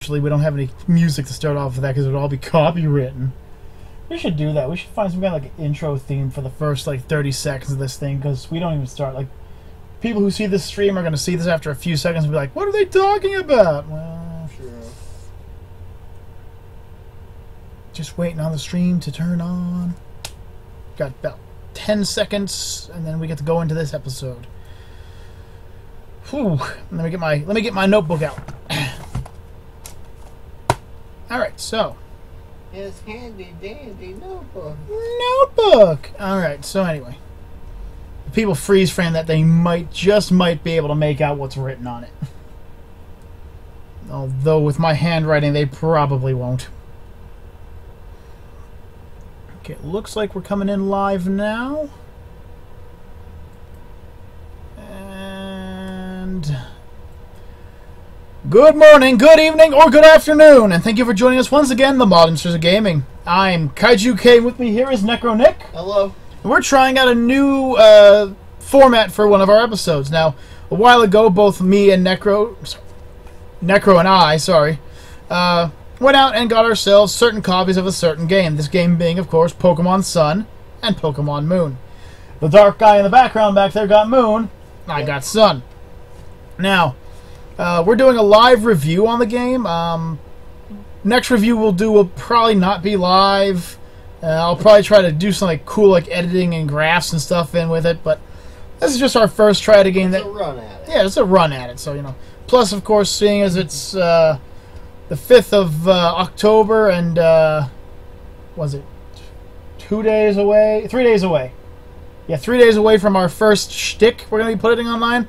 Actually, we don't have any music to start off with that because it would all be copywritten. We should do that. We should find some kind of like intro theme for the first like 30 seconds of this thing, because we don't even start. Like, people who see this stream are going to see this after a few seconds and be like, what are they talking about? Well, True. Just waiting on the stream to turn on. Got about 10 seconds, and then we get to go into this episode. Whew. Let me get my notebook out. All right, so. Yes, handy dandy notebook. Notebook. All right, so anyway, people freeze frame that they might be able to make out what's written on it. Although with my handwriting, they probably won't. Okay, it looks like we're coming in live now. And good morning, good evening, or good afternoon, and thank you for joining us once again, the Monsters of Gaming. I'm KaijuK, and with me here is Necro Nick. Hello. And we're trying out a new format for one of our episodes. Now, a while ago, both me and Necro and I, went out and got ourselves certain copies of a certain game. This game being, of course, Pokemon Sun and Pokemon Moon. The dark guy in the background back there got Moon. I got Sun. Now, we're doing a live review on the game. Next review will probably not be live. I'll probably try to do something cool like editing and graphs and stuff in with it, but this is just our first try at a game. It's a run at it. Yeah, it's a run at it, so, you know. Plus, of course, seeing as it's the 5th of October and, was it 2 days away? 3 days away. Yeah, 3 days away from our first shtick we're going to be putting online.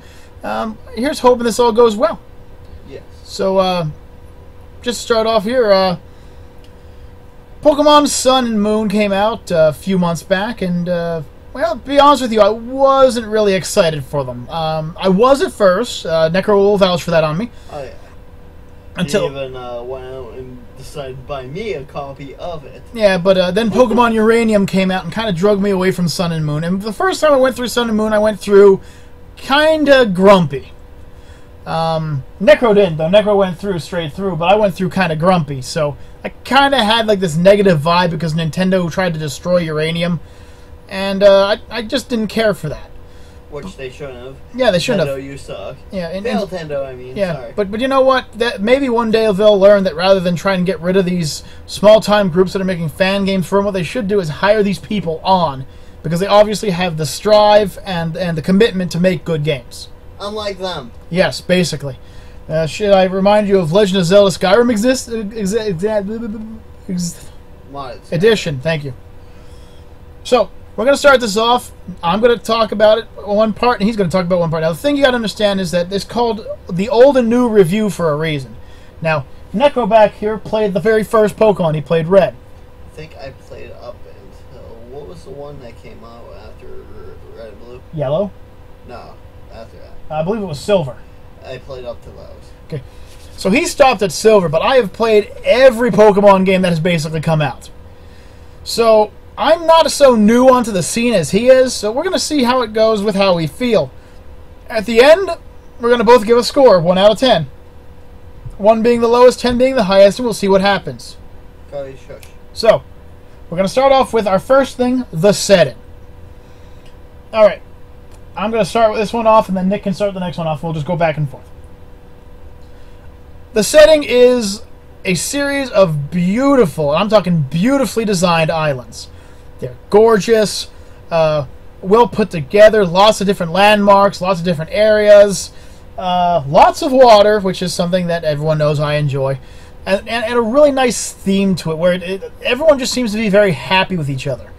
Here's hoping this all goes well. Yes. So, just to start off here, Pokemon Sun and Moon came out a few months back, and, well, to be honest with you, I wasn't really excited for them. I was at first. Necro will vouch for that on me. Oh, yeah. Until He even went out and decided to buy me a copy of it. Yeah, but then Pokemon Uranium came out and kind of drug me away from Sun and Moon. And the first time I went through Sun and Moon, I went through kind of grumpy. Necro didn't, though. Necro went through straight through, but I went through kind of grumpy. So I kind of had like this negative vibe because Nintendo tried to destroy Uranium. And I just didn't care for that. Which they shouldn't have. Yeah, they shouldn't Nintendo, have. you suck. Yeah, Nintendo, I mean. Yeah, Sorry. but you know what? That maybe one day they'll learn that rather than trying to get rid of these small-time groups that are making fan games for them, what they should do is hire these people on, because they obviously have the strive and the commitment to make good games. Unlike them. Yes, basically. Should I remind you of Legend of Zelda Skyrim Edition? Thank you. So, we're going to start this off. I'm going to talk about it one part, and he's going to talk about one part. Now, the thing you got to understand is that it's called the old and new review for a reason. Now, Necro back here played the very first Pokemon. He played Red. I think I played up until... What was the one that came out after Red and Blue? Yellow? No, after that. I believe it was Silver. I played up to those. Okay. So he stopped at Silver, but I have played every Pokemon game that has basically come out. So I'm not so new onto the scene as he is, so we're going to see how it goes with how we feel. At the end, we're going to both give a score, 1 out of 10. 1 being the lowest, 10 being the highest, and we'll see what happens. Go shush. So, we're going to start off with our first thing, the setting. Alright, I'm going to start with this one off, and then Nick can start the next one off, and we'll just go back and forth. The setting is a series of beautiful, I'm talking beautifully designed islands. They're gorgeous, well put together, lots of different landmarks, lots of different areas, lots of water, which is something that everyone knows I enjoy, and a really nice theme to it, where everyone just seems to be very happy with each other.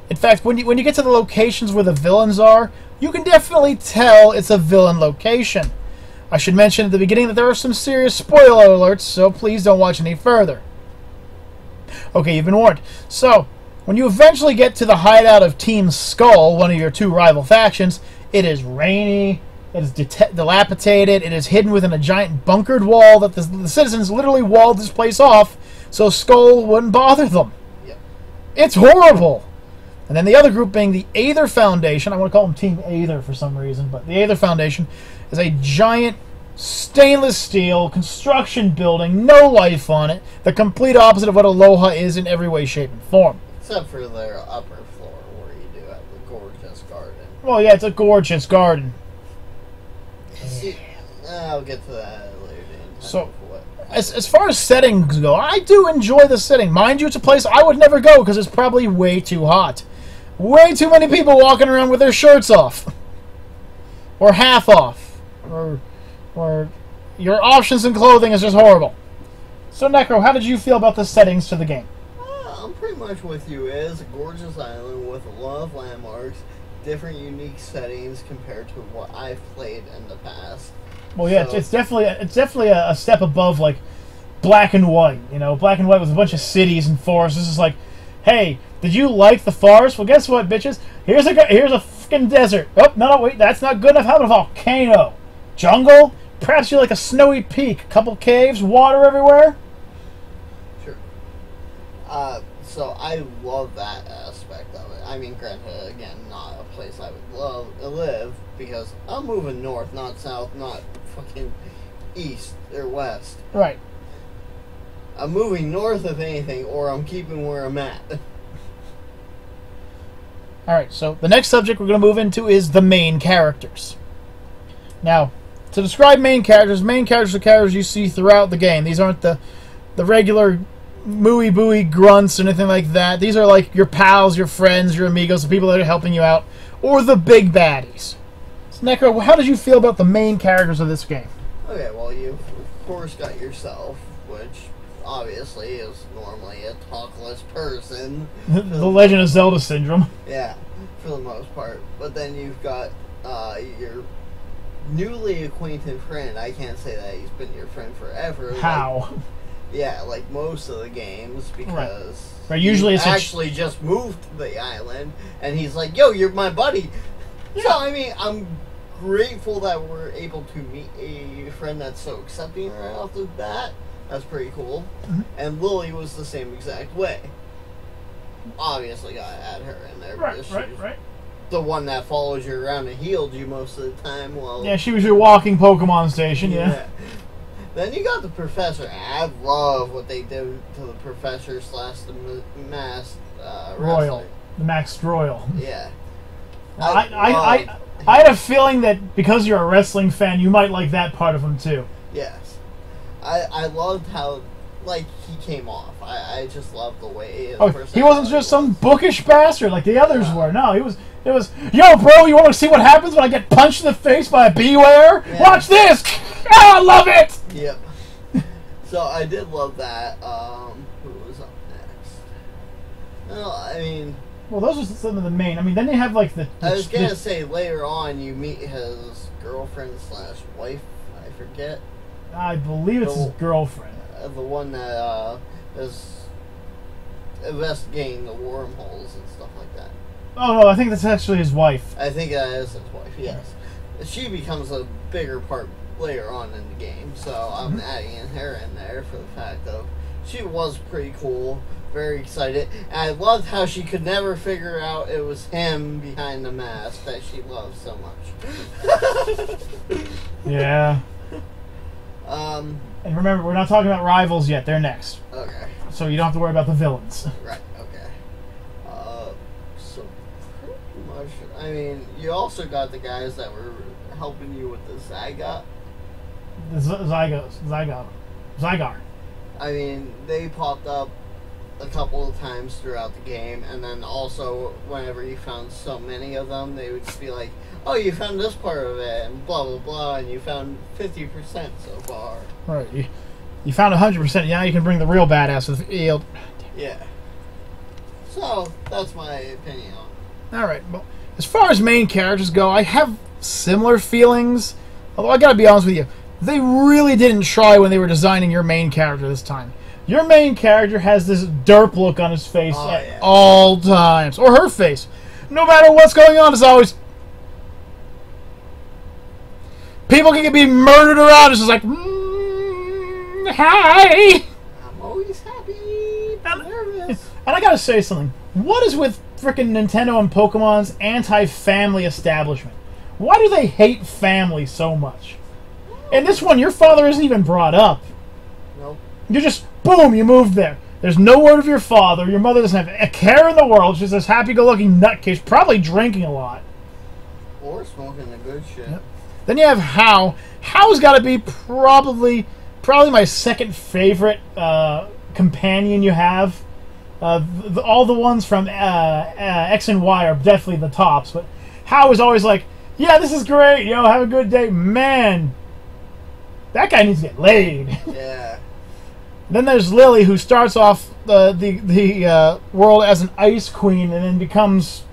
In fact, when you get to the locations where the villains are, you can definitely tell it's a villain location. I should mention at the beginning that there are some serious spoiler alerts, so please don't watch any further. Okay, you've been warned. So, when you eventually get to the hideout of Team Skull, one of your two rival factions, it is rainy, it is dilapidated, it is hidden within a giant bunkered wall that the citizens literally walled this place off so Skull wouldn't bother them. Yep. It's horrible! And then the other group being the Aether Foundation, I want to call them Team Aether for some reason, but the Aether Foundation is a giant stainless steel, construction building, no life on it. The complete opposite of what Aloha is in every way, shape, and form. Except for their upper floor, where you do have the gorgeous garden. Well, yeah, it's a gorgeous garden. See, I'll get to that later. So, as far as settings go, I do enjoy the setting. Mind you, it's a place I would never go because it's probably way too hot. Way too many people walking around with their shirts off. Or half off. Or your options in clothing is just horrible. So, Necro, how did you feel about the settings to the game? I'm pretty much with you. It is a gorgeous island with a lot of landmarks, different unique settings compared to what I've played in the past. Well, yeah, so, it's definitely a step above like Black and White. You know, Black and White was a bunch of cities and forests. This is like, hey, did you like the forest? Well, guess what, bitches? Here's a freaking desert. Oh, no, wait, that's not good enough. How about a volcano? Jungle? Perhaps you like a snowy peak, couple caves, water everywhere. Sure. So I love that aspect of it. I mean, granted, again, not a place I would love to live because I'm moving north, not south, not fucking east or west. Right. I'm moving north, if anything, or I'm keeping where I'm at. Alright, so the next subject we're going to move into is the main characters. Now, to describe main characters are characters you see throughout the game. These aren't the regular mooey booey grunts or anything like that. These are like your pals, your friends, your amigos, the people that are helping you out, or the big baddies. So, Necro, how did you feel about the main characters of this game? Okay, well, you've of course got yourself, which obviously is normally a talkless person. The Legend of Zelda syndrome. Yeah, for the most part. But then you've got your newly acquainted friend. I can't say that he's been your friend forever. How? Like, yeah, like most of the games, because right. Usually it's actually just moved to the island, and he's like, yo, you're my buddy. Yeah. So, I mean, I'm grateful that we're able to meet a friend that's so accepting right off the bat. That's pretty cool. Mm-hmm. And Lily was the same exact way. Obviously, gotta add her in there. Right. The one that follows you around and healed you most of the time. Well, yeah, she was your walking Pokemon station, yeah. Then you got the Professor. I love what they did to the Professor / the Masked Royal. The Max Royal. Yeah. I had a feeling that because you're a wrestling fan, you might like that part of him too. Yes. I loved how, like, he came off. I just loved the way he wasn't just some bookish bastard like the others were. No, it was, yo, bro, you want to see what happens when I get punched in the face by a Beware? Yeah. Watch this! Ah, I love it! Yep. So I did love that. Who was up next? No, I mean... Well, those are some of the main. I mean, then you have, like, I was going to say, later on, you meet his girlfriend / wife, I forget. I believe it's his girlfriend. The one that is investigating the wormholes and stuff like that. Oh, no, I think that's actually his wife. I think that is his wife, yes. She becomes a bigger part later on in the game, so I'm adding her in there for the fact of she was pretty cool, very excited, and I loved how she could never figure out it was him behind the mask that she loved so much. Yeah. And remember, we're not talking about rivals yet. They're next. Okay. So you don't have to worry about the villains. Right, okay. So, pretty much, I mean, you also got the guys that were helping you with the Zygot. The Zygar. I mean, they popped up a couple of times throughout the game, and then also, whenever you found so many of them, they would just be like, oh, you found this part of it, and blah, blah, blah, and you found 50% so far. Right. You found 100%, now you can bring the real badass to the field. Yeah. So, that's my opinion on it. Alright, well, as far as main characters go, I have similar feelings, although I gotta be honest with you, they really didn't try when they were designing your main character this time. Your main character has this derp look on his face at all times. Or her face. No matter what's going on, it's always... People can be murdered around. It's just like, hi. I'm always happy. I'm nervous. And I gotta say something. What is with frickin' Nintendo and Pokemon's anti-family establishment? Why do they hate family so much? In this one, your father isn't even brought up. Nope. You just, boom, you moved there. There's no word of your father. Your mother doesn't have a care in the world. She's this happy-go-lucky nutcase, probably drinking a lot. Or smoking the good shit. Yep. Then you have Hao. Hao's got to be probably my second favorite companion you have. All the ones from X and Y are definitely the tops, but Hao is always like, yeah, this is great, yo, have a good day. Man, that guy needs to get laid. Yeah. Then there's Lily, who starts off the world as an ice queen and then becomes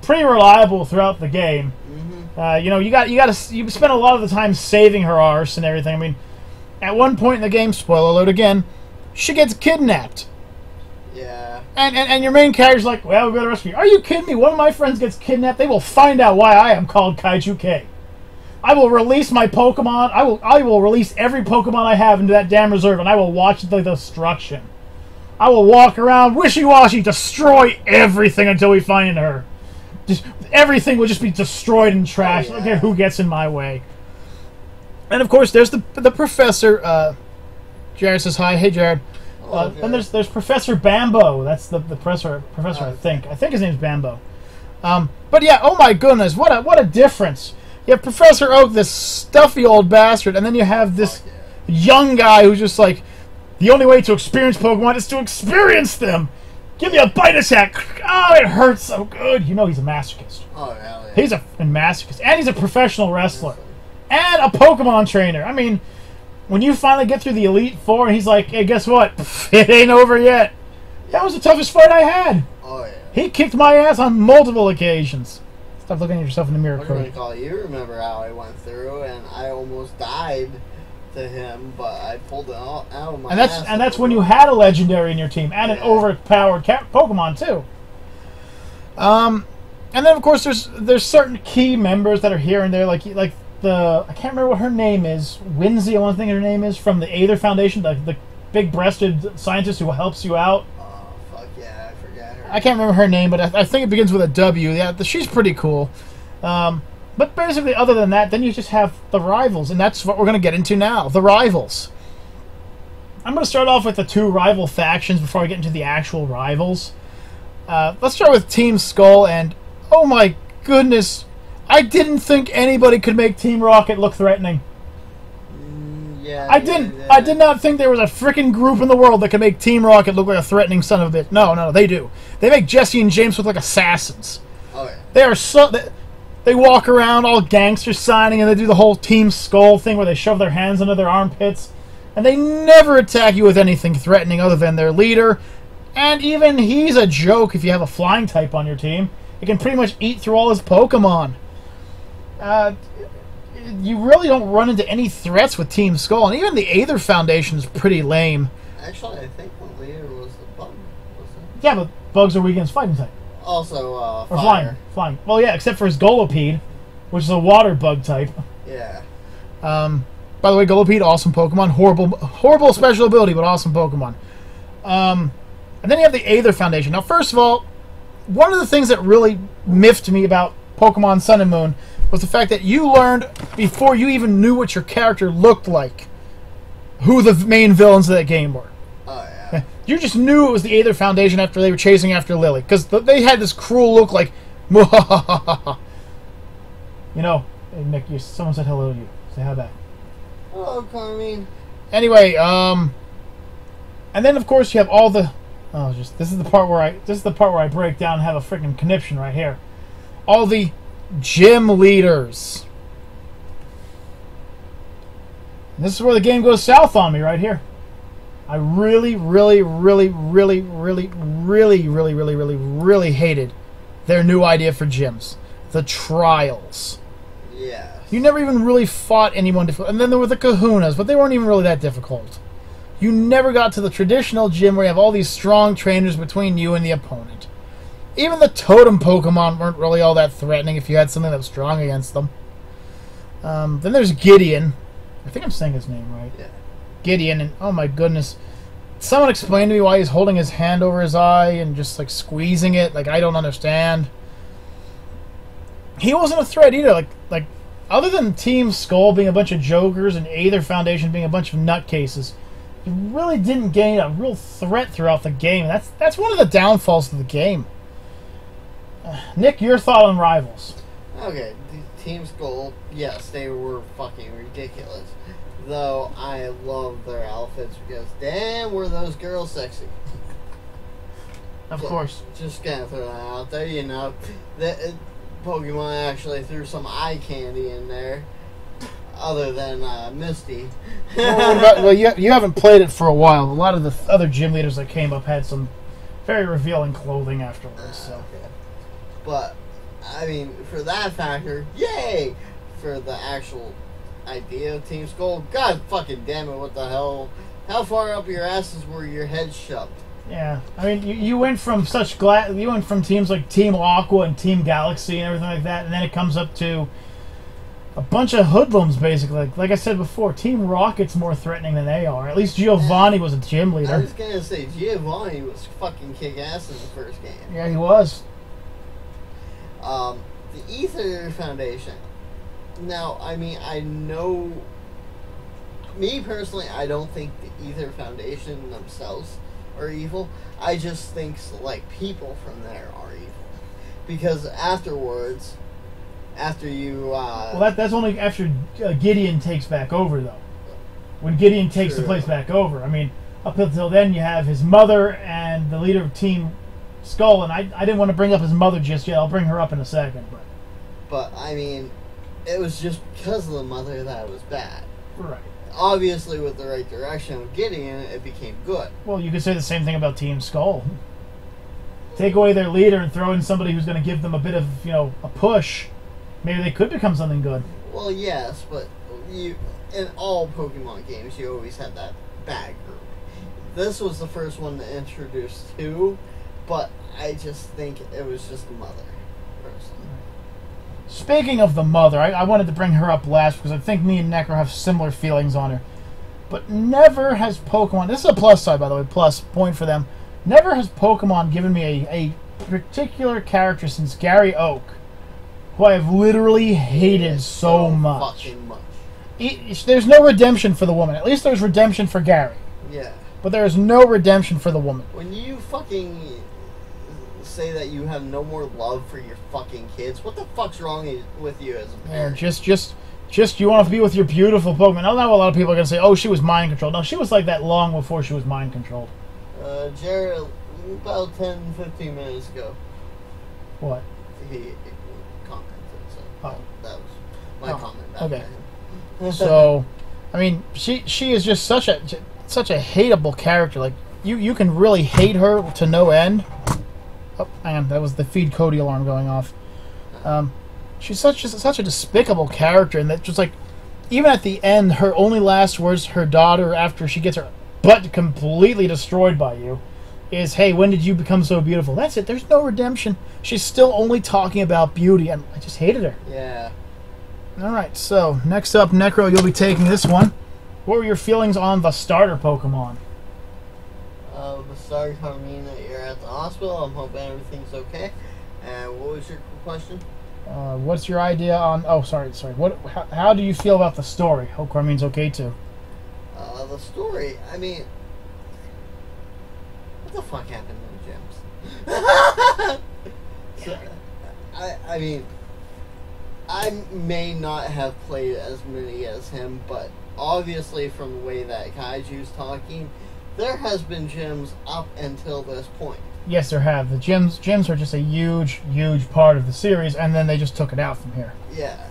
pretty reliable throughout the game. Mm-hmm. You spend a lot of the time saving her arse and everything. I mean, at one point in the game, spoiler alert again, she gets kidnapped. Yeah. And your main character's like, well, we're going to rescue you. Are you kidding me? One of my friends gets kidnapped. They will find out why I am called KaijuK. I will release my Pokemon. I will release every Pokemon I have into that damn reserve, and I will watch the destruction. I will walk around wishy-washy, destroy everything until we find her. Just everything will just be destroyed and trashed. I don't care who gets in my way. And of course, there's the professor. Jared says hi. Hey, Jared. And there's Professor Bambo. That's the professor. I think his name's Bambo. But yeah, oh my goodness, what a difference. You have Professor Oak, this stuffy old bastard, and then you have this young guy who's just like, the only way to experience Pokemon is to experience them. Give me a bite attack. Oh, it hurts so good. You know he's a masochist. Oh, hell yeah. He's a masochist, and he's a professional wrestler, and a Pokemon trainer. I mean, when you finally get through the Elite Four, and he's like, hey, guess what? It ain't over yet. That was the toughest fight I had. Oh, yeah. He kicked my ass on multiple occasions. Stop looking at yourself in the mirror, What do you call it? You remember how I went through, and I almost died to him, but I pulled it out of my ass. And that's when you had a legendary in your team, and an overpowered Pokemon, too. And then, of course, there's certain key members that are here and there, like I can't remember what her name is. Winsy, I want to think her name is, from the Aether Foundation, the big-breasted scientist who helps you out. Oh, fuck yeah, I forgot her. I can't remember her name, but I think it begins with a W. Yeah, she's pretty cool. But basically, other than that, then you just have the rivals, and that's what we're going to get into now, the rivals. I'm going to start off with the two rival factions before I get into the actual rivals. Let's start with Team Skull, and oh my goodness, I didn't think anybody could make Team Rocket look threatening. Yeah. I didn't. I did not think there was a freaking group in the world that could make Team Rocket look like a threatening son of a bitch. No, they do. They make Jesse and James look like assassins. Oh yeah. They are so. They walk around all gangster signing, and they do the whole Team Skull thing where they shove their hands under their armpits, and they never attack you with anything threatening other than their leader. And even he's a joke if you have a flying type on your team. You can pretty much eat through all his Pokemon. You really don't run into any threats with Team Skull, and even the Aether Foundation is pretty lame. Actually, I think the leader was the bug. Was it? Yeah, but bugs are weak against fighting type. Also, or flying. Well, yeah, except for his Golipede, which is a water bug type. Yeah. By the way, Golipede, awesome Pokemon. Horrible special ability, but awesome Pokemon. And then you have the Aether Foundation. Now, first of all, one of the things that really miffed me about Pokemon Sun and Moon was the fact that you learned, before you even knew what your character looked like, who the main villains of that game were. Oh, yeah. You just knew it was the Aether Foundation after they were chasing after Lily, because they had this cruel look like, you know, hey, Nick, someone said hello to you. Say hi back. Hello, Carmine. Anyway, and then of course you have all the, this is the part where I break down and have a freaking conniption right here. All the gym leaders. And this is where the game goes south on me right here. I really hated their new idea for gyms. The trials. Yes. You never even really fought anyone difficult. And then there were the kahunas, but they weren't even really that difficult. You never got to the traditional gym where you have all these strong trainers between you and the opponent. Even the totem Pokemon weren't really all that threatening if you had something that was strong against them. Then there's Gideon. I think I'm saying his name right. Yeah. Gideon, and oh my goodness. Someone explained to me why he's holding his hand over his eye and just like squeezing it. Like, I don't understand. He wasn't a threat either. Like other than Team Skull being a bunch of jokers and Aether Foundation being a bunch of nutcases, you really didn't gain a real threat throughout the game. That's one of the downfalls of the game. Nick, your thought on Rivals? Okay, Team Skull, yes, they were fucking ridiculous. Though I love their outfits because damn, were those girls sexy. Of course. Just gonna throw that out there, you know. Pokemon actually threw some eye candy in there, other than Misty. Well, you haven't played it for a while. A lot of the other gym leaders that came up had some very revealing clothing afterwards. So. Okay. But, I mean, for that factor, yay! For the actual idea of Team Skull, god fucking damn it, what the hell? How far up your asses were your heads shoved? Yeah, I mean, you went from you went from teams like Team Aqua and Team Galaxy and everything like that, and then it comes up to a bunch of hoodlums, basically. Like I said before, Team Rocket's more threatening than they are. At least Giovanni was a gym leader. I was gonna say, Giovanni was fucking kick-ass in the first game. Yeah, he was. The Aether Foundation. Now, I mean, I know... Me, personally, I don't think the Aether Foundation themselves are evil. I just think, like, people from there are evil. Because afterwards, after you... well, that's only after Gideon takes back over, though. When Gideon takes the place back over. I mean, up until then, you have his mother and the leader of Team Skull, and I didn't want to bring up his mother just yet. I'll bring her up in a second. But I mean, it was just because of the mother that it was bad. Right. Obviously, with the right direction of Gideon, it became good. Well, you could say the same thing about Team Skull. Take away their leader and throw in somebody who's going to give them a bit of, a push. Maybe they could become something good. Well, yes, but in all Pokemon games, you always had that bad group. This was the first one to introduce two, but I just think it was just the mother, personally. Speaking of the mother, I wanted to bring her up last because I think me and Necro have similar feelings on her. But never has Pokemon... This is a plus side, by the way, plus point for them. Never has Pokemon given me a particular character since Gary Oak, who I have literally hated so much. Fucking much. There's no redemption for the woman. At least there's redemption for Gary. Yeah. But there is no redemption for the woman. When you fucking say that you have no more love for your fucking kids, what the fuck's wrong with you as a parent? Yeah, just you want to be with your beautiful Pokemon. I know a lot of people are going to say, oh, she was mind controlled. No, she was like that long before she was mind controlled. Jared, about 10, 15 minutes ago. What? He commented, so that was my comment back okay. to him. So, I mean, she is just such a hateable character. Like, you can really hate her to no end. Oh, hang on, that was the Feed Cody alarm going off. She's such a despicable character, and that just like, even at the end, her only last words to her daughter after she gets her butt completely destroyed by you is, "Hey, when did you become so beautiful?" That's it. There's no redemption. She's still only talking about beauty, and I just hated her. Yeah. All right, so next up, Necro, you'll be taking this one. What were your feelings on the starter Pokemon? The starter told me that you're at the hospital. I'm hoping everything's okay. And what was your question? What's your idea on... Oh, sorry. How do you feel about the story? Hope Carmine's okay, too. The story, I mean... What the fuck happened in the gyms? So, I mean... I may not have played as many as him, but obviously from the way that Kaiju's talking, there has been gyms up until this point. Yes, there have. The gyms are just a huge part of the series, and then they just took it out from here. Yeah.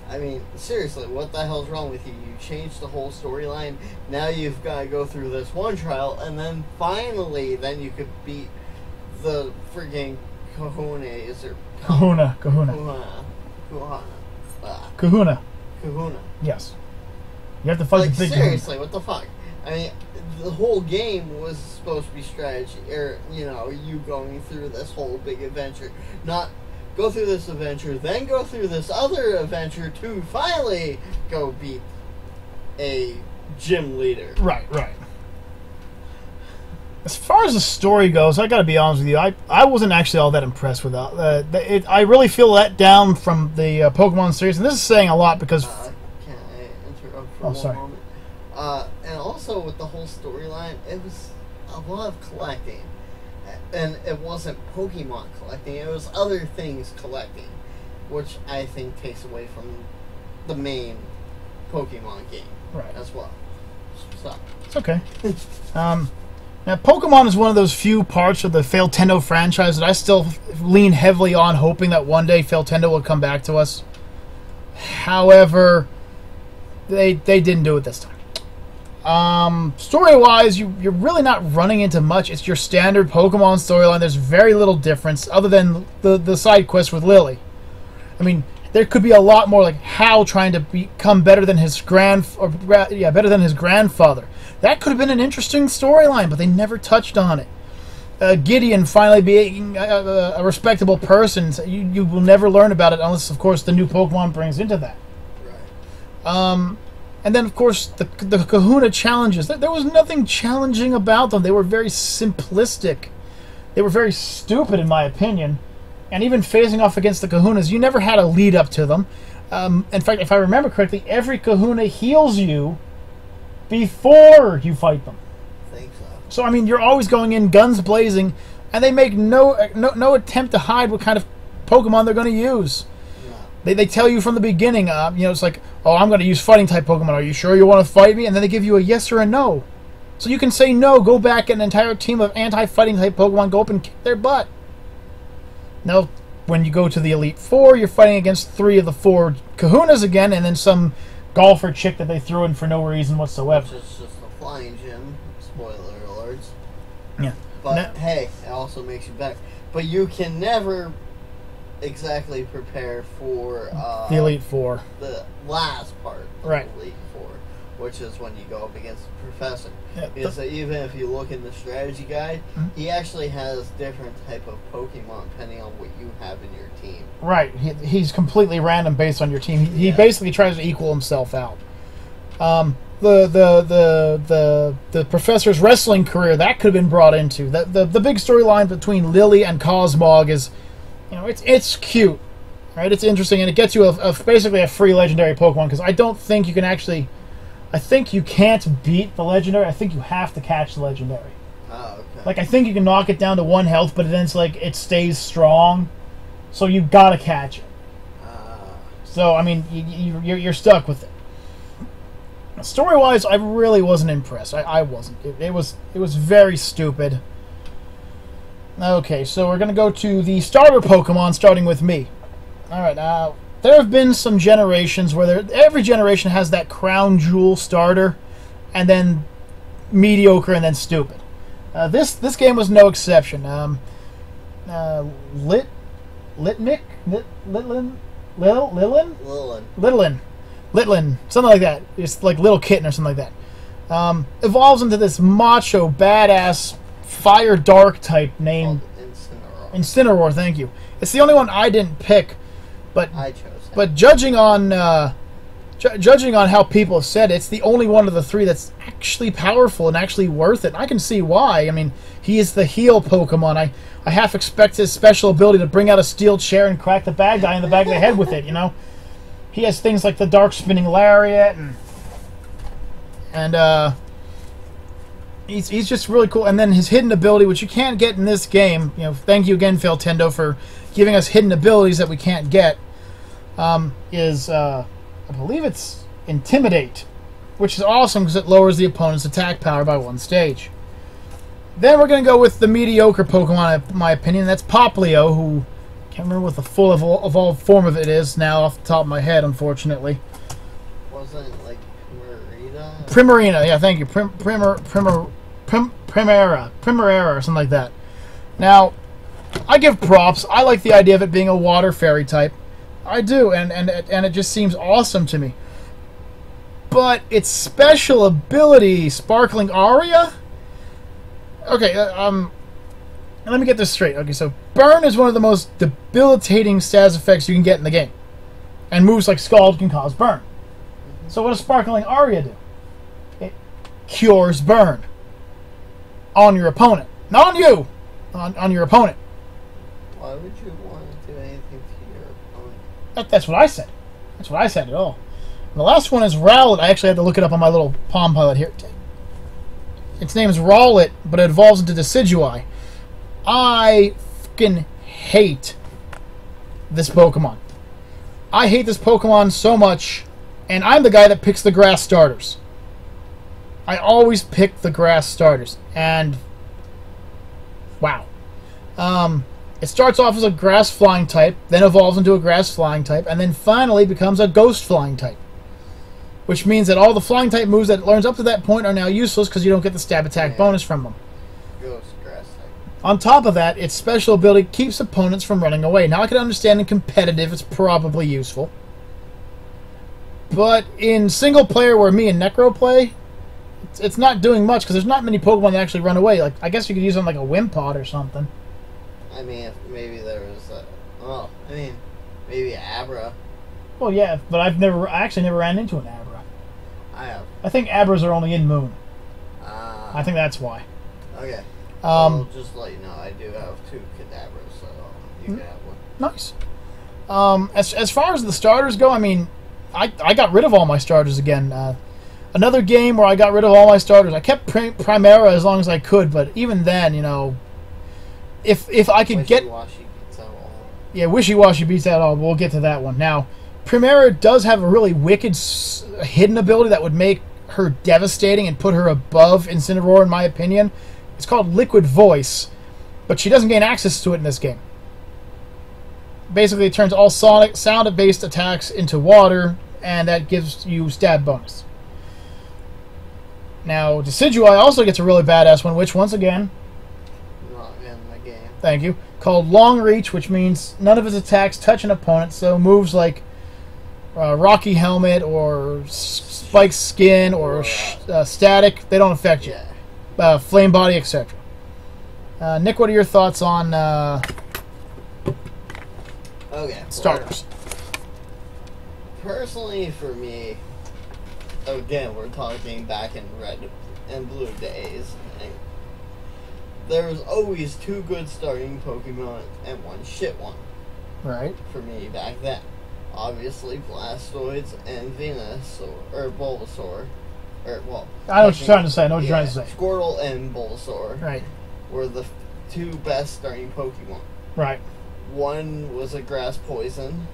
I mean, seriously, what the hell's wrong with you? You changed the whole storyline. Now you've got to go through this one trial, and then finally, then you could beat the frigging Kahunas or Kahuna. Kahuna. Yes. You have to fight like, the big seriously, Kahuna. what the fuck? I mean, the whole game was supposed to be strategy, or, you going through this whole big adventure. Not go through this adventure, then go through this other adventure to finally go beat a gym leader. Right. As far as the story goes, I gotta be honest with you, I wasn't actually all that impressed with that. I really feel let down from the Pokemon series, and this is saying a lot because... Can I interrupt for one moment? And also with the whole storyline, it was a lot of collecting. And it wasn't Pokemon collecting, it was other things collecting, which I think takes away from the main Pokemon game as well. So. It's okay. Now, Pokemon is one of those few parts of the Failtendo franchise that I still lean heavily on, hoping that one day Failtendo will come back to us. However, they didn't do it this time. Story-wise, you're really not running into much. It's your standard Pokemon storyline. There's very little difference, other than the side quest with Lily. I mean, there could be a lot more, like Hal trying to become better than his better than his grandfather. That could have been an interesting storyline, but they never touched on it. Gideon finally being a respectable person. So you will never learn about it unless, of course, the new Pokemon brings into that. Right. And then, of course, the Kahuna challenges. There was nothing challenging about them. They were very simplistic. They were very stupid, in my opinion. And even facing off against the Kahunas, you never had a lead up to them. In fact, if I remember correctly, every Kahuna heals you before you fight them. I think so. So, I mean, you're always going in guns blazing, and they make no attempt to hide what kind of Pokemon they're going to use. Yeah. They tell you from the beginning, it's like, oh, I'm going to use fighting-type Pokemon. Are you sure you want to fight me? And then they give you a yes or a no. So you can say no, go back, and an entire team of anti-fighting-type Pokemon go up and kick their butt. Now, when you go to the Elite Four, you're fighting against 3 of the 4 Kahunas again, and then some golfer chick that they threw in for no reason whatsoever. Which is just a flying gym. Spoiler alerts. Yeah. But hey, it also makes you better. But you can never exactly prepare for the Elite Four. The last part of the Elite Four, which is when you go up against the Professor. Yeah, because even if you look in the strategy guide, he actually has different type of Pokemon depending on what you have in your team. Right. He's completely random based on your team. He basically tries to equal himself out. The Professor's wrestling career, that could have been brought into. The big storyline between Lily and Cosmog is, it's cute. Right? It's interesting, and it gets you basically a free legendary Pokemon, because I don't think you can actually... I think you can't beat the legendary. I think you have to catch the legendary. Oh, okay. Like, I think you can knock it down to 1 health, but then it's like it stays strong, so you've got to catch it. So, I mean, you're stuck with it. Story-wise, I really wasn't impressed. I wasn't. It was very stupid. Okay, so we're gonna go to the starter Pokemon, starting with me. All right, there have been some generations where every generation has that crown jewel starter, and then mediocre, and then stupid. This game was no exception. Litlin, something like that. It's like Little Kitten or something like that. Evolves into this macho, badass, fire dark type named Incineroar. Thank you. It's the only one I didn't pick. But I chose him. But judging on how people have said, it's the only one of the 3 that's actually powerful and actually worth it. I can see why. I mean, he is the heal Pokemon. I half expect his special ability to bring out a steel chair and crack the bad guy in the back of the head with it. He has things like the dark spinning lariat, and he's just really cool. And then his hidden ability, which you can't get in this game. Thank you again, Failtendo, for giving us hidden abilities that we can't get, is, I believe it's Intimidate, which is awesome because it lowers the opponent's attack power by 1 stage. Then we're going to go with the mediocre Pokemon, in my opinion. That's Poplio, who, I can't remember what the full evolved form of it is now off the top of my head, unfortunately. Wasn't it like Primarina? Primarina, yeah, thank you. Primarina, or something like that. Now, I give props. I like the idea of it being a water fairy type. I do, and it just seems awesome to me. But its special ability, Sparkling Aria? Okay, let me get this straight. Okay, so Burn is one of the most debilitating status effects you can get in the game. And moves like Scald can cause burn. So what does Sparkling Aria do? It cures burn. on your opponent. Not on you! On your opponent. Why would you want to do anything to your opponent? That's what I said. That's what I said at all. And the last one is Rowlet. I actually had to look it up on my little Palm Pilot here. Its name is Rowlet, but it evolves into Decidueye. I fucking hate this Pokemon. I hate this Pokemon so much, and I'm the guy that picks the grass starters. I always pick the grass starters, and wow. It starts off as a grass flying type, then evolves into a grass flying type, and then finally becomes a ghost flying type. Which means that all the flying type moves that it learns up to that point are now useless because you don't get the stab attack bonus from them. Ghost grass type. On top of that, its special ability keeps opponents from running away. Now I can understand in competitive it's probably useful. But in single player where me and Necro play, it's not doing much because there's not many Pokemon that actually run away. Like I guess you could use it on like a Wimpod or something. I mean, if maybe there was maybe Abra. Well, yeah, but I actually never ran into an Abra. I have. I think Abras are only in Moon. Ah. I think that's why. Okay. Well, just to let you know, I do have 2 Kadabras, so you can have one. Nice. As far as the starters go, I mean, I got rid of all my starters again. Another game where I got rid of all my starters. I kept Primera as long as I could, but even then, you know, if I could get... Wishy-washy beats out all. Yeah, Wishy-Washy beats out all. We'll get to that one. Now, Primera does have a really wicked hidden ability that would make her devastating and put her above Incineroar, in my opinion. It's called Liquid Voice, but she doesn't gain access to it in this game. Basically, it turns all sound-based attacks into water, and that gives you stab bonus. Now, Decidueye also gets a really badass one, which, once again... Not in the game. Thank you. Called Long Reach, which means none of its attacks touch an opponent, so moves like Rocky Helmet or Spike Skin or Static, they don't affect you. Flame Body, etc. Nick, what are your thoughts on starters? Personally, for me, again, we're talking back in Red and Blue days. There was always 2 good starting Pokemon and 1 shit one. Right. For me back then. Obviously, Blastoids and Venusaur, or Bulbasaur. Or, well, I know what you're trying to say. I know what you're trying to say. Squirtle and Bulbasaur. Right. Were the 2 best starting Pokemon. Right. One was a grass poison.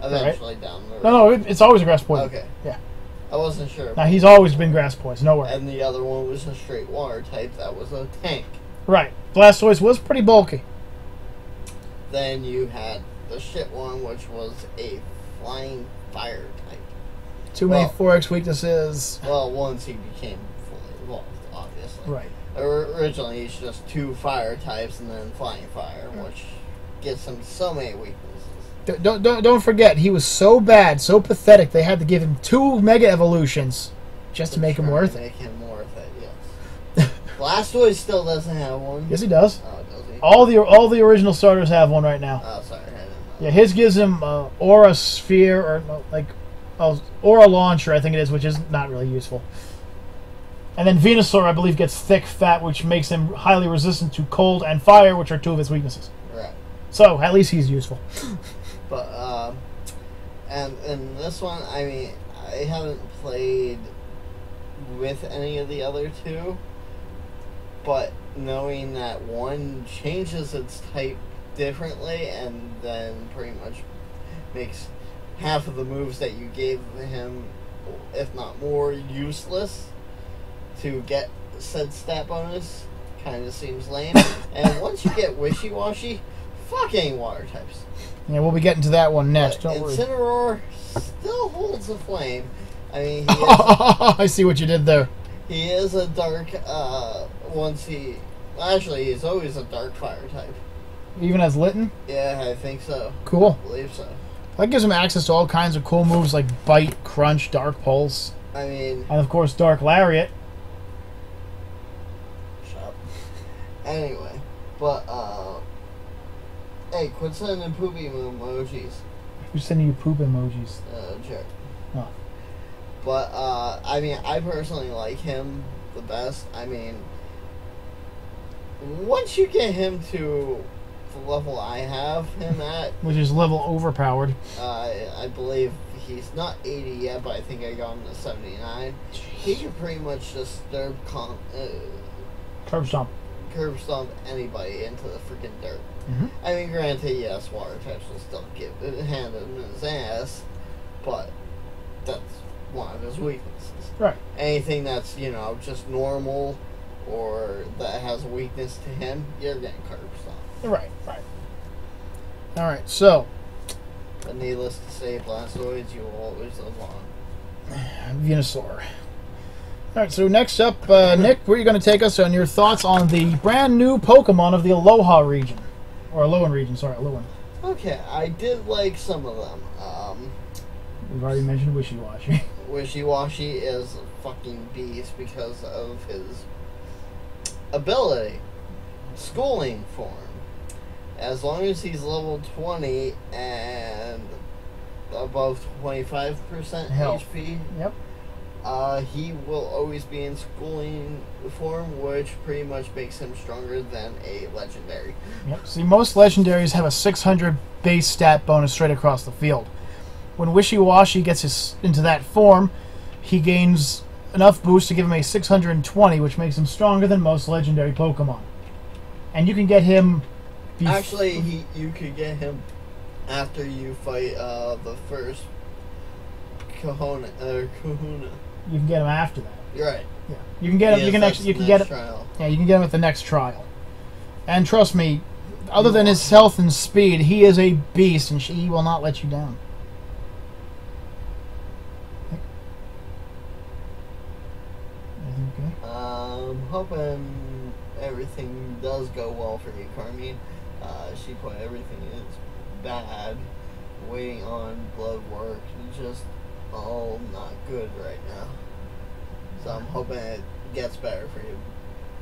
Eventually down the road. No, it's always a grass poison. Okay. Yeah. I wasn't sure. Now, he's always been grass poison. No worries. And the other one was a straight water type that was a tank. Right. Blastoise was pretty bulky. Then you had the shit one, which was a flying fire type. Too many 4X weaknesses. Well, once he became fully evolved, obviously. Right. Originally, it's just 2 fire types and then flying fire, which gives him so many weaknesses. Don't forget, he was so bad, so pathetic, they had to give him 2 Mega Evolutions just to make him worth it. Make him worth it, yes. Blastoise still doesn't have one. Yes, he does. Oh, does he? All the original starters have one right now. Oh, sorry. I didn't know. Yeah, his gives him Aura Sphere, or Aura Launcher, I think it is, which is not really useful. And then Venusaur, I believe, gets Thick Fat, which makes him highly resistant to cold and fire, which are 2 of his weaknesses. Right. So, at least he's useful. But, and in this one, I mean, I haven't played with any of the other 2, but knowing that one changes its type differently and then pretty much makes half of the moves that you gave him, if not more, useless to get said stat bonus, kind of seems lame. And once you get Wishy-Washy, fucking water types. Yeah, we'll be getting to that one next. Don't worry. Incineroar still holds a flame. I mean, I see what you did there. He is a dark, actually, he's always a dark fire type. Even as Litten? Yeah, I think so. Cool. I believe so. That gives him access to all kinds of cool moves like Bite, Crunch, Dark Pulse. I mean... And of course, Dark Lariat. Shut up. Anyway, but, hey, quit sending poopy emojis. Who's sending you poop emojis? Jerk. Oh. But, I mean, I personally like him the best. I mean, once you get him to the level I have him at, which is level overpowered. I believe he's not 80 yet, but I think I got him to 79. He can pretty much just Curb stomp anybody into the freaking dirt. Mm-hmm. I mean, granted, yes, water types will still give hand him his ass, but that's one of his weaknesses. Right. Anything that's, you know, just normal or that has a weakness to him, you're getting curb stomped. Right, right. Alright, so. But needless to say, Blastoids, you will always live on. Venusaur. Alright, so next up, Nick, where are you going to take us on your thoughts on the brand new Pokemon of the Aloha region? Or Alolan region, sorry, Alolan. Okay, I did like some of them. We've already mentioned Wishy-Washy. Wishy-Washy is a fucking beast because of his ability. Schooling form. As long as he's level 20 and above 25% Health. HP, Yep. he will always be in schooling form, which pretty much makes him stronger than a legendary. Yep. See, most legendaries have a 600 base stat bonus straight across the field. When Wishy-Washy gets into that form, he gains enough boost to give him a 620, which makes him stronger than most legendary Pokemon. And you can get him... Actually, you could get him after you fight the first Kahuna. You can get him after that. You're right. Yeah. You can get him. Yes, you can actually. You can get him. trial. Yeah, you can get him at the next trial. And trust me, other than his health and speed, he is a beast, and he will not let you down. Everything okay? Hoping everything does go well for you, Carmine. She put everything is bad, waiting on blood work, just all not good right now. So I'm hoping it gets better for you.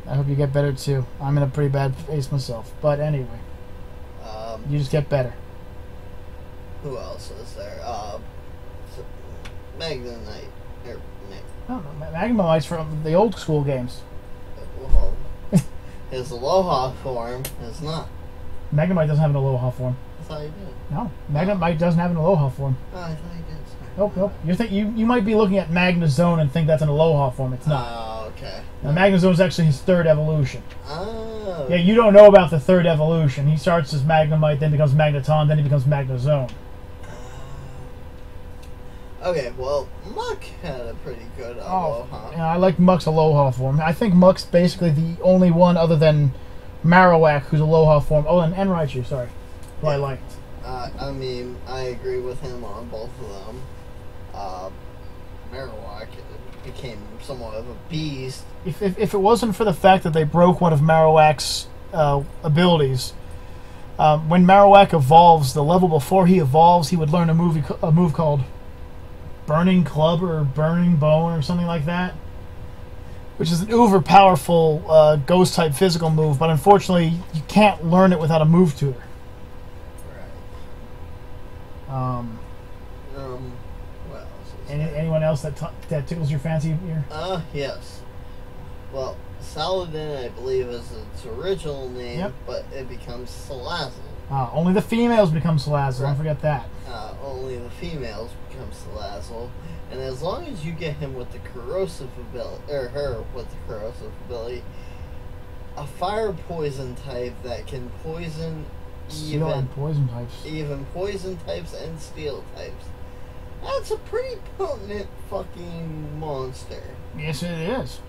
I hope you get better too. I'm in a pretty bad place myself, but anyway, you just get better. Who else is there? Magnetite. I don't know. Magnemite's from the old school games. Well, his Aloha form is not. Magnemite doesn't have an Aloha form. I thought he did. No, Magnemite doesn't have an Aloha form. Oh, I thought he did. Sorry. Nope. You might be looking at Magnezone and think that's an Aloha form. It's not. Oh, okay. Now, Magnezone is actually his third evolution. Oh. Yeah, you don't know about the third evolution. He starts as Magnemite, then becomes Magneton, then he becomes Magnezone. Okay, well, Muck had a pretty good Aloha. Yeah, I like Muck's Aloha form. I think Muck's basically the only one other than Marowak whose Aloha form. Oh, and Raichu, sorry. Who I liked. I mean, I agree with him on both of them. Marowak became somewhat of a beast. If it wasn't for the fact that they broke one of Marowak's abilities, when Marowak evolves, the level before he evolves, he would learn a move called Burning Club or Burning Bone or something like that, which is an uber powerful ghost type physical move, but unfortunately you can't learn it without a move tutor. Right. What else is there? Anyone else that tickles your fancy here? Yes. Well, Saladin, I believe, is its original name, Yep. but it becomes Salazzle. Only the females become Salazzle. Don't forget that. Only the females become Salazzle, and as long as you get him with the corrosive ability, or her with the corrosive ability, a fire poison type that can poison Steel and poison types. even poison types and steel types. That's a pretty potent fucking monster. Yes, it is.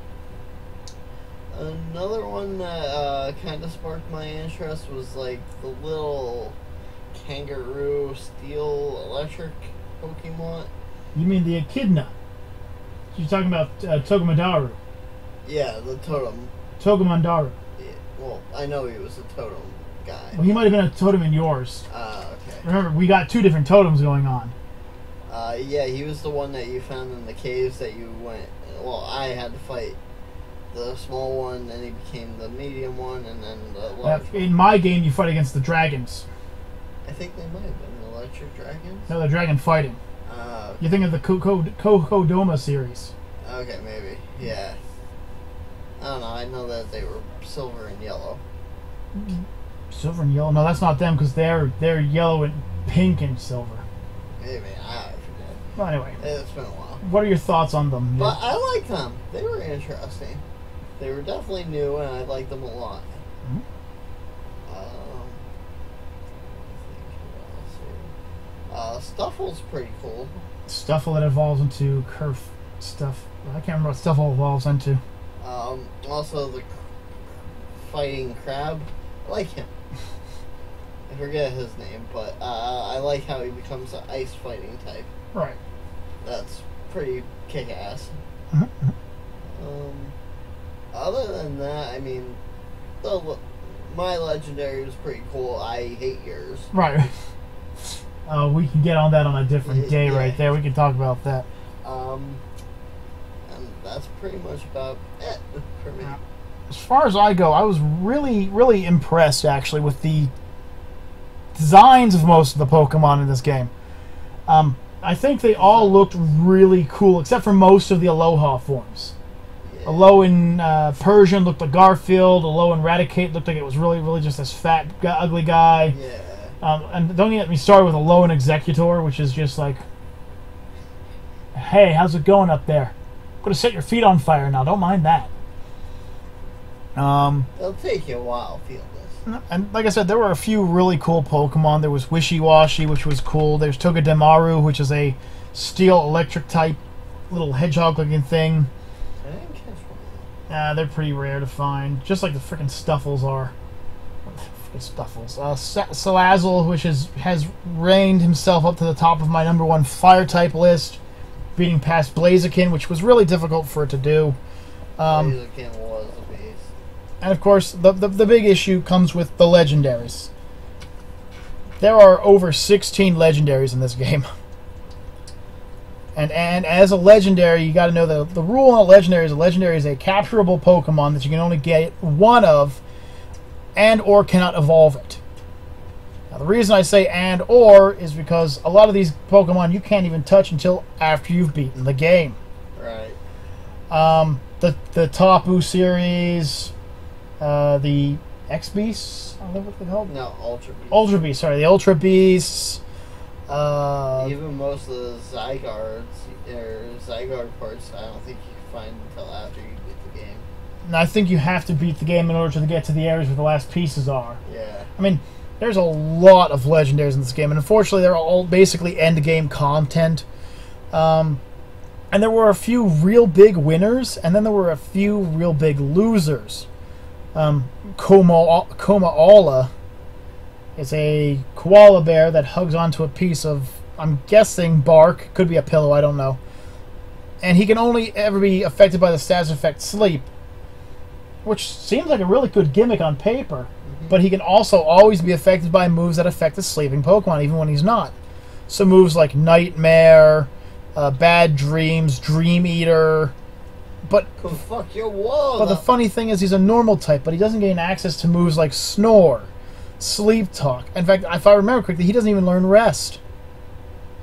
Another one that kind of sparked my interest was like the little kangaroo steel electric Pokemon. You mean the Echidna? You're talking about Togedemaru. Yeah, the totem. Togemandaru. Yeah, well, I know he was a totem guy. Well, he might have been a totem in yours. Okay. Remember, we got two different totems going on. Yeah, he was the one that you found in the caves that you went. Well, I had to fight the small one, then he became the medium one, and then the large one. In my game, you fight against the dragons. I think they might have been electric dragons. No, the dragon fighting. You think of the Kokodoma series. Okay, maybe. Yeah. don't know. I know that they were silver and yellow. Silver and yellow? No, that's not them because they're yellow and pink and silver. Maybe I forget. Well, anyway, It's been a while. what are your thoughts on them? But I like them. They were interesting. They were definitely new, and I liked them a lot. Mhm. Stuffle's pretty cool. Stuffle that evolves into Kerf stuff. I can't remember what Stuffle evolves into. Also the fighting crab. I like him. I forget his name, but I like how he becomes an ice fighting type. Right. That's pretty kick-ass. Mm-hmm. Other than that, I mean, my legendary was pretty cool. I hate yours. Right. We can get on that on a different day Yeah. right there. We can talk about that. And that's pretty much about it for me. As far as I go, I was really, really impressed, actually, with the designs of most of the Pokemon in this game. I think they all looked really cool, except for most of the Aloha forms. Yeah. Alolan Persian looked like Garfield. Alolan Raticate looked like it was really, really just this fat, ugly guy. Yeah. And don't get me started with Alolan Executor, which is just like, hey, how's it going up there? I'm going to set your feet on fire now. Don't mind that. It'll take you a while to feel this. And like I said, there were a few really cool Pokemon. There was Wishy-Washy, which was cool. There's Togedemaru, which is a steel-electric type little hedgehog-looking thing. I didn't catch one. They're pretty rare to find, just like the freaking Stuffles are. Stuffles. Salazzle, which has reigned himself up to the top of my #1 Fire-type list, beating past Blaziken, which was really difficult for it to do. Blaziken was a beast. And of course, the big issue comes with the legendaries. There are over 16 legendaries in this game. And as a legendary, you got to know that the rule on a legendary is a capturable Pokemon that you can only get one of, and or cannot evolve it. Now, the reason I say and or is because a lot of these Pokemon you can't even touch until after you've beaten the game. Right. The Tapu series, the X-Beasts, I don't know what they're called. No, Ultra Beast. Ultra Beasts, sorry, the Ultra Beasts. Even most of the Zygarde parts, I don't think you can find until after you beat the game. And I think you have to beat the game in order to get to the areas where the last pieces are. Yeah. I mean, there's a lot of legendaries in this game, and unfortunately they're all basically end-game content. And there were a few real big winners, and then there were a few real big losers. Komaala is a koala bear that hugs onto a piece of, I'm guessing, bark. Could be a pillow, I don't know. And he can only ever be affected by the status effect Sleep, which seems like a really good gimmick on paper. But he can also always be affected by moves that affect the sleeping Pokemon, even when he's not. So moves like Nightmare, Bad Dreams, Dream Eater. But fuck your wall. But the funny thing is, he's a normal type, but he doesn't gain access to moves like Snore, Sleep Talk. In fact, if I remember correctly, he doesn't even learn Rest,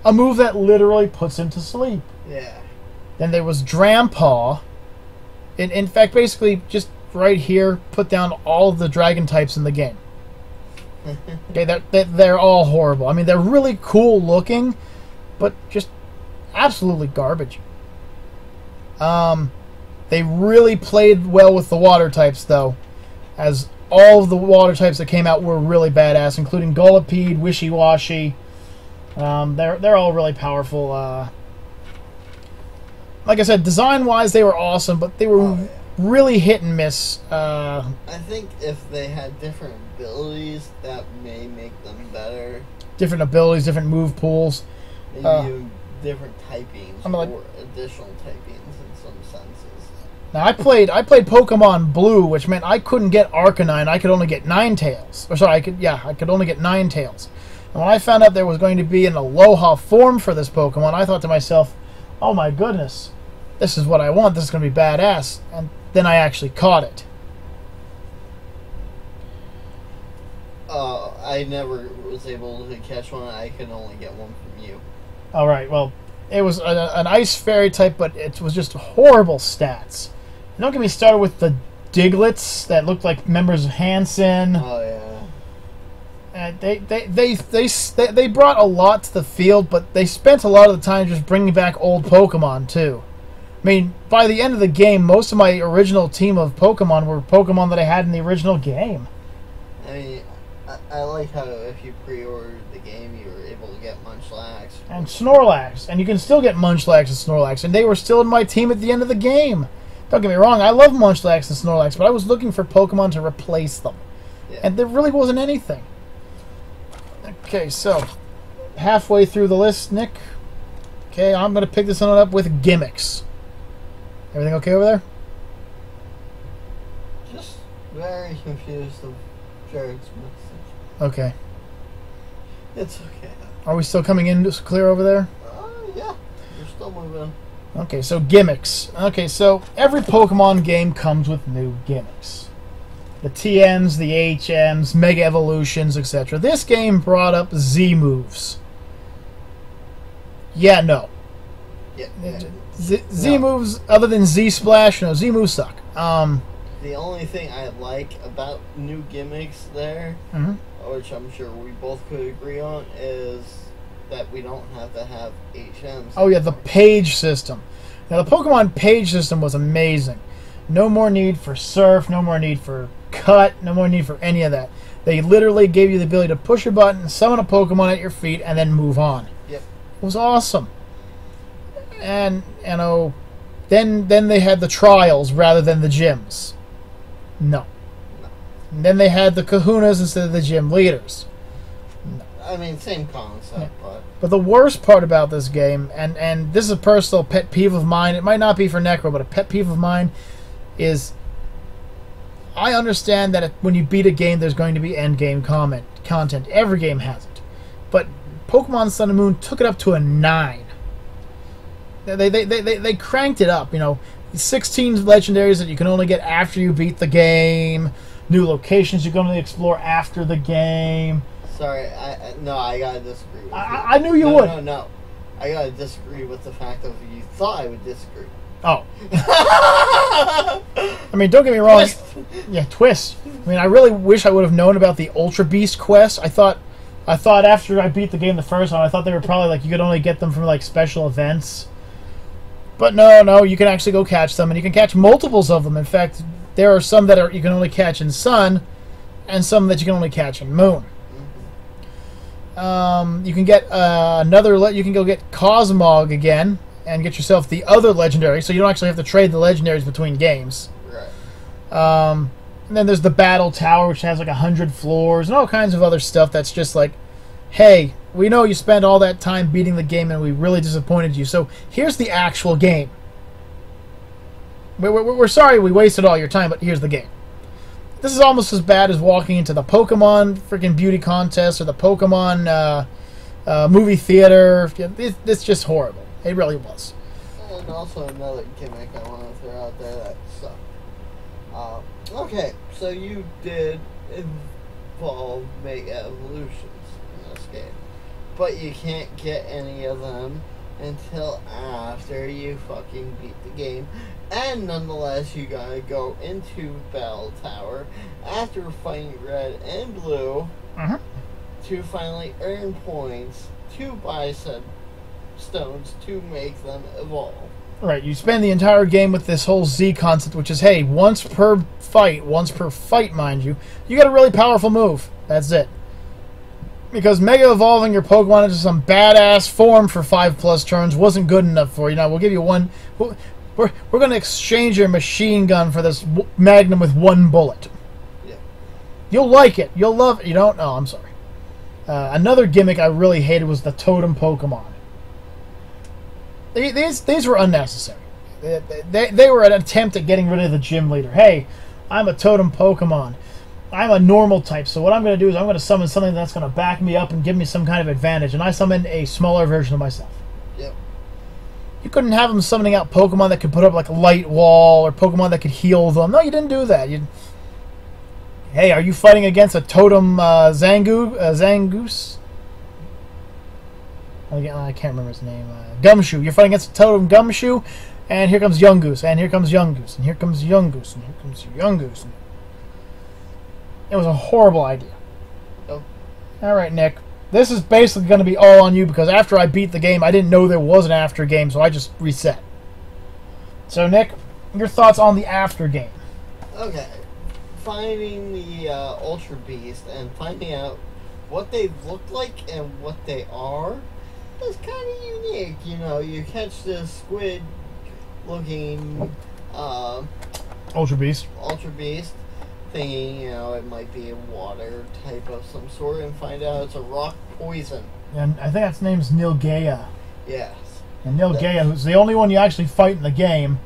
a move that literally puts him to sleep. Yeah. Then there was Drampaw. In fact, basically, just right here, put down all of the dragon types in the game. Okay, they're all horrible. I mean, they're really cool looking, but just absolutely garbage. They really played well with the water types, though, as all of the water types that came out were really badass, including Gullipede, Wishy-Washy. They're all really powerful. Like I said, design-wise, they were awesome, but they were really hit and miss. I think if they had different abilities, that may make them better. Different abilities, different move pools. Maybe even different typings, or additional typings in some senses. Now, I played Pokemon Blue, which meant I couldn't get Arcanine. I could only get Ninetales. Or sorry, I could only get Ninetales. And when I found out there was going to be an Aloha form for this Pokemon, I thought to myself, oh my goodness, this is what I want. This is going to be badass. And then I actually caught it. I never was able to catch one. I could only get one from you. All right, well, it was an Ice Fairy type, but it was just horrible stats. And don't get me started with the Diglets that looked like members of Hanson. Oh yeah. They brought a lot to the field, but they spent a lot of the time just bringing back old Pokemon too. I mean, by the end of the game, most of my original team of Pokemon were Pokemon that I had in the original game. I mean, I like how if you pre-ordered the game, you were able to get Munchlax. And Snorlax. And you can still get Munchlax and Snorlax. And they were still in my team at the end of the game. Don't get me wrong, I love Munchlax and Snorlax, but I was looking for Pokemon to replace them. Yeah. And there really wasn't anything. Okay, so, halfway through the list, Nick. Okay, I'm going to pick this one up with gimmicks. Everything okay over there? Just very confused of Jared's message. Okay. It's okay. Are we still coming in clear over there? Yeah. We're still moving. Okay, so gimmicks. Okay, so every Pokemon game comes with new gimmicks. The TMs, the HMs, Mega Evolutions, etc. This game brought up Z moves. Yeah, no. Yeah. Z moves, other than Z Splash, no, Z moves suck. The only thing I like about new gimmicks there, which I'm sure we both could agree on, is that we don't have to have HMs. Oh yeah, the page system. Now the Pokemon page system was amazing. No more need for Surf, no more need for Cut, no more need for any of that. They literally gave you the ability to push a button, summon a Pokemon at your feet, and then move on. Yep. It was awesome. And then they had the trials rather than the gyms. No. And then they had the kahunas instead of the gym leaders. No. I mean, same concept, yeah. But the worst part about this game, and this is a personal pet peeve of mine, it might not be for Necro, but a pet peeve of mine, is I understand that when you beat a game, there's going to be end-game content. Every game has it. But Pokemon Sun and Moon took it up to a 9. They cranked it up, 16 legendaries that you can only get after you beat the game, new locations you can only explore after the game. Sorry, I gotta disagree with you. I knew you would. No. I gotta disagree with the fact that you thought I would disagree. Oh. I mean, don't get me wrong. Twist. Yeah, twist. I mean, I really wish I would have known about the Ultra Beast quest. I thought after I beat the game the first one, I thought they were probably like you could only get them from like special events. But no, you can actually go catch them, and you can catch multiples of them. In fact, there are some that you can only catch in Sun, and some that you can only catch in Moon. You can get you can go get Cosmog again, and get yourself the other legendary, so you don't actually have to trade the legendaries between games. Right. And then there's the Battle Tower, which has like 100 floors, and all kinds of other stuff that's just like, hey, we know you spent all that time beating the game and we really disappointed you, so here's the actual game. We're sorry we wasted all your time, but here's the game. This is almost as bad as walking into the Pokemon freaking beauty contest or the Pokemon movie theater. It's just horrible. It really was. And also another gimmick I want to throw out there that sucked. Okay, so you did involve Mega Evolutions in this game, but you can't get any of them until after you fucking beat the game. And nonetheless, you gotta go into Battle Tower after fighting Red and Blue to finally earn points to buy said stones to make them evolve. Right, you spend the entire game with this whole Z concept, which is, hey, once per fight, mind you, you get a really powerful move. That's it. Because Mega Evolving your Pokemon into some badass form for 5+ turns wasn't good enough for you. Now, we'll give you one... We're going to exchange your machine gun for this Magnum with 1 bullet. Yeah. You'll like it. You'll love it. You don't? Oh, I'm sorry. Another gimmick I really hated was the Totem Pokemon. These were unnecessary. They were an attempt at getting rid of the gym leader. Hey, I'm a Totem Pokemon. I'm a normal type, so what I'm going to do is I'm going to summon something that's going to back me up and give me some kind of advantage, and I summoned a smaller version of myself. Yep. You couldn't have them summoning out Pokemon that could put up like a light wall or Pokemon that could heal them. No, you didn't do that. Hey, are you fighting against a Totem Zangoose? I can't remember his name. Gumshoe. You're fighting against a Totem Gumshoe? And here comes Young Goose, and here comes Young Goose, and here comes Young Goose, and here comes Young Goose. It was a horrible idea. Oh. Alright, Nick. This is basically going to be all on you because after I beat the game, I didn't know there was an after game, so I just reset. So, Nick, your thoughts on the after game? Okay. Finding the Ultra Beast and finding out what they look like and what they are is kind of unique. You know, you catch this squid-looking Ultra Beast. Thinking, you know, it might be a water type of some sort, and find out it's a rock poison. And I think its name's Nilgaya. Yes. And Nilgaya, who's the only one you actually fight in the game.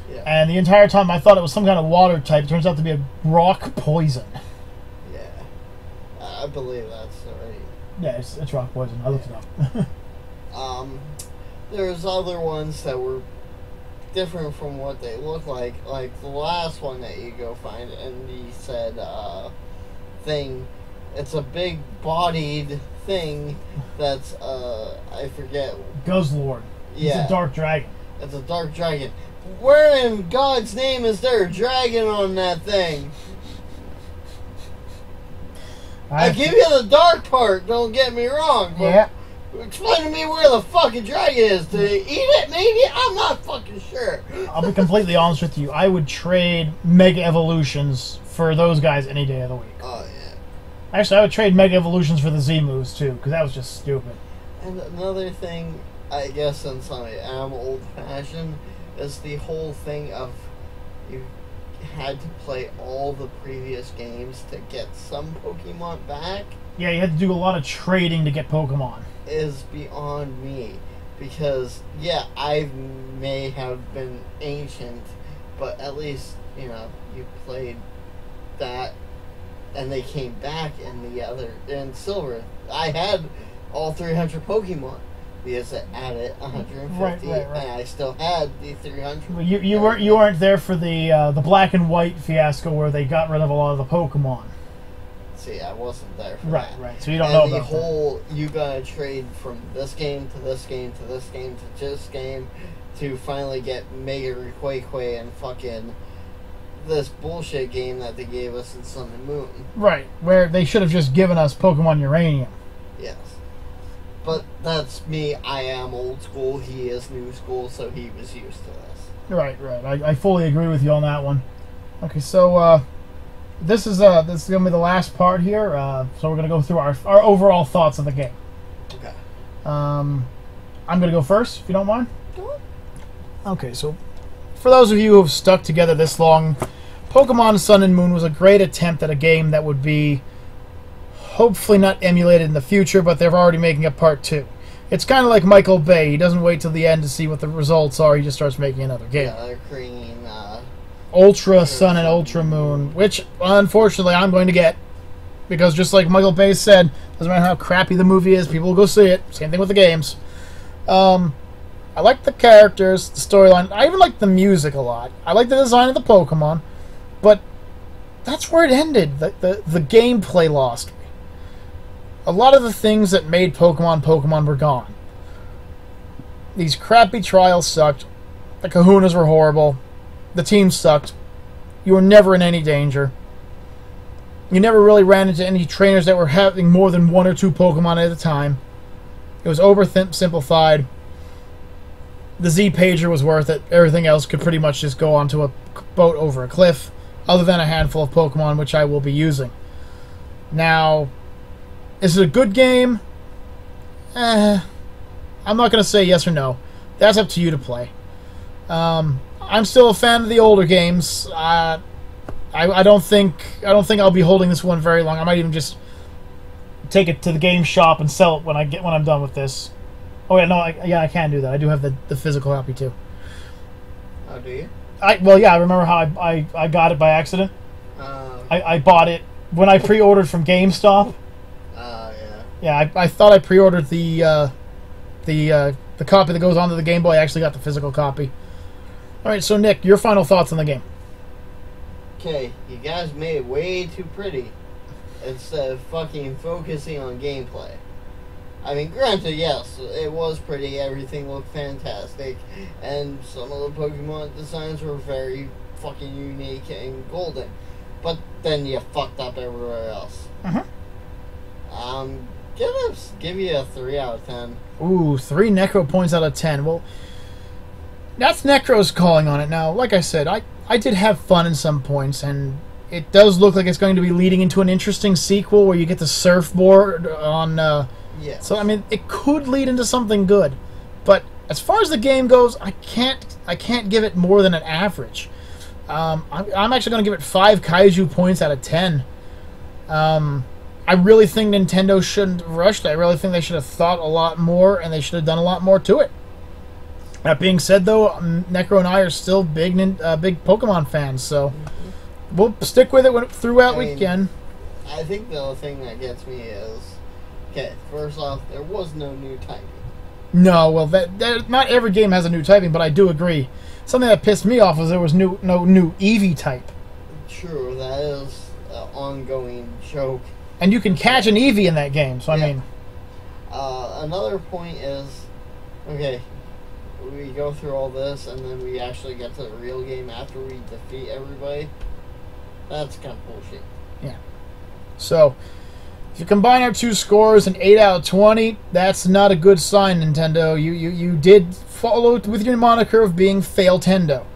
Yeah. And the entire time I thought it was some kind of water type. It turns out to be a rock poison. Yeah. I believe that's right. Yeah, it's rock poison. I looked it up. There's other ones that were different from what they look like the last one that you go find, and he said thing, it's a big bodied thing that's I forget. Guzzlord. Yeah. It's a dark dragon. It's a dark dragon. Where in God's name is there a dragon on that thing? I give you the dark part, don't get me wrong, but yeah. explain to me where the fucking dragon is. To eat it, maybe? I'm not fucking sure. I'll be completely honest with you. I would trade Mega Evolutions for those guys any day of the week. Oh, yeah. Actually, I would trade Mega Evolutions for the Z-Moves, too, because that was just stupid. And another thing, I guess, since I am old-fashioned, is the whole thing of you had to play all the previous games to get some Pokemon back. Yeah, you had to do a lot of trading to get Pokemon. Is beyond me, because yeah, I may have been ancient, but at least, you know, you played that and they came back in Silver. I had all 300 Pokemon because it added 150 right. and I still had the 300. Well, you weren't there for the black and white fiasco where they got rid of a lot of the Pokemon. See, I wasn't there for that. Right. So you don't know about the whole you gotta trade from this game to this game to this game to this game to finally get Mega Requaquay and fucking this bullshit game that they gave us in Sun and Moon. Right, where they should have just given us Pokemon Uranium. Yes. But that's me. I am old school. He is new school, so he was used to this. Right. I fully agree with you on that one. Okay, so this is going to be the last part here. So we're going to go through our overall thoughts of the game. Okay. I'm going to go first, if you don't mind. Go on. Okay, so for those of you who have stuck together this long, Pokemon Sun and Moon was a great attempt at a game that would be hopefully not emulated in the future, but they're already making a part 2. It's kind of like Michael Bay. He doesn't wait till the end to see what the results are. He just starts making another game. Yeah, they're creating Ultra Sun and Ultra Moon, which unfortunately I'm going to get, because just like Michael Bay said, doesn't matter how crappy the movie is, people will go see it. Same thing with the games. I like the characters, the storyline. I even like the music a lot. I like the design of the Pokemon, but that's where it ended. The gameplay lost me. A lot of the things that made Pokemon were gone. These crappy trials sucked. The Kahunas were horrible. The team sucked. You were never in any danger. You never really ran into any trainers that were having more than 1 or 2 Pokemon at a time. It was oversimplified. The Z-Pager was worth it. Everything else could pretty much just go onto a boat over a cliff, other than a handful of Pokemon, which I will be using. Now, is it a good game? I'm not going to say yes or no. That's up to you to play. I'm still a fan of the older games. I don't think I'll be holding this one very long. I might even just take it to the game shop and sell it when I'm done with this. Oh yeah, no, I can do that. I do have the physical copy too. Oh, do you? I remember how I got it by accident. Oh. I bought it when I pre-ordered from GameStop. Yeah. Yeah, I thought I pre-ordered the copy that goes onto the Game Boy. I actually got the physical copy. All right, so Nick, your final thoughts on the game. Okay, you guys made it way too pretty instead of fucking focusing on gameplay. I mean, granted, yes, it was pretty. Everything looked fantastic, and some of the Pokemon designs were very fucking unique and golden. But then you fucked up everywhere else. Give you a 3 out of 10. Ooh, 3 Necro points out of 10. Well, that's Necro's calling on it. Now, like I said, I did have fun in some points, and it does look like it's going to be leading into an interesting sequel where you get the surfboard on... Yes. So, I mean, it could lead into something good. But as far as the game goes, I can't give it more than an average. I'm actually going to give it 5 Kaiju points out of 10. I really think Nintendo shouldn't have rushed it. I really think they should have thought a lot more, and they should have done a lot more to it. That being said, though, Necro and I are still big Pokemon fans, so we'll stick with it throughout weekend. I think the thing that gets me is, okay, first off, there was no new typing. No, well, not every game has a new typing, but I do agree. Something that pissed me off was there was no new Eevee type. True, that is an ongoing joke. And you can catch an Eevee in that game, so yeah. I mean... another point is, okay, we go through all this, and then we actually get to the real game after we defeat everybody. That's kind of bullshit. Yeah. So, if you combine our 2 scores, an 8 out of 20, that's not a good sign, Nintendo. You did follow with your moniker of being Fail-tendo.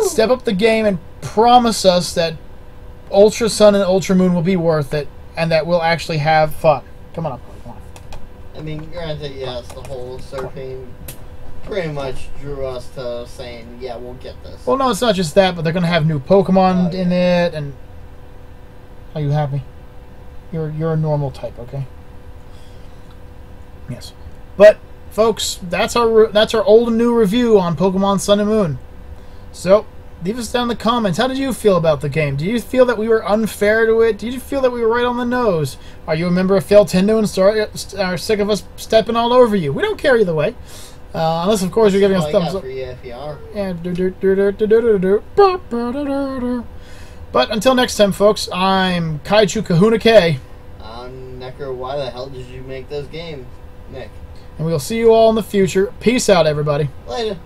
Step up the game and promise us that Ultra Sun and Ultra Moon will be worth it, and that we'll actually have fun. Come on. I mean, granted, yes, the whole surfing pretty much drew us to saying, yeah, we'll get this. Well, no, it's not just that, but they're going to have new Pokemon in it, and... Are you happy? You're a normal type, okay? Yes. But, folks, that's our old and new review on Pokemon Sun and Moon. So, leave us down in the comments. How did you feel about the game? Do you feel that we were unfair to it? Did you feel that we were right on the nose? Are you a member of Fail-tendo and are sick of us stepping all over you? We don't care either way. Unless, of course, you're giving us thumbs up. Yeah. But until next time, folks, I'm KaijuK and Necro. I'm Necro. Why the hell did you make this game, Nick? And we'll see you all in the future. Peace out, everybody. Later.